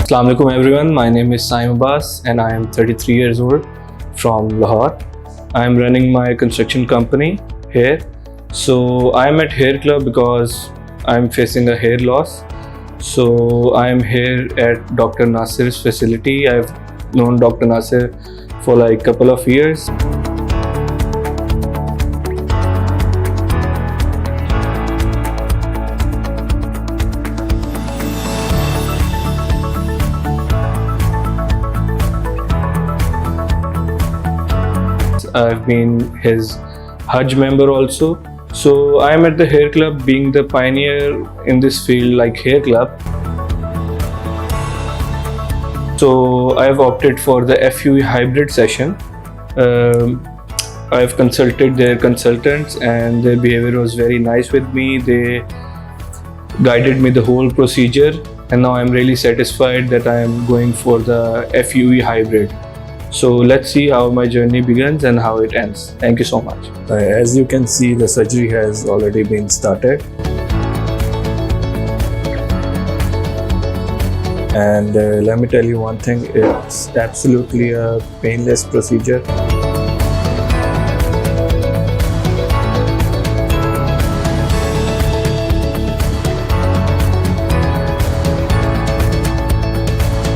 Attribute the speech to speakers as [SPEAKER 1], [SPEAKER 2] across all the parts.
[SPEAKER 1] Assalamu alaikum everyone, my name is Saim Abbas and I am 33 years old from Lahore. I am running my construction company here. So I am at Hair Club because I am facing a hair loss. So I am here at Dr. Nasir's facility. I have known Dr. Nasir for like a couple of years. I've been his Hajj member also. So I am at the Hair Club, being the pioneer in this field like Hair Club. So I've opted for the FUE hybrid session. I've consulted their consultants and their behavior was very nice with me. They guided me the whole procedure and now I'm really satisfied that I am going for the FUE hybrid. So let's see how my journey begins and how it ends. Thank you so much.
[SPEAKER 2] As you can see, the surgery has already been started. And let me tell you one thing, it's absolutely a painless procedure.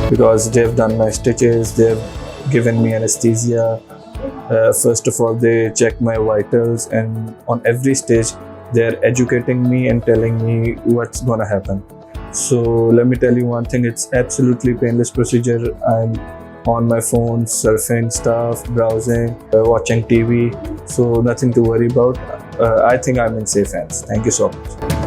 [SPEAKER 2] Because they've done my stitches, they've given me anesthesia. First of all, they check my vitals, and on every stage they're educating me and telling me what's gonna happen. So let me tell you one thing, it's absolutely painless procedure. I'm on my phone surfing stuff, browsing, watching TV, so nothing to worry about. I think I'm in safe hands. Thank you so much.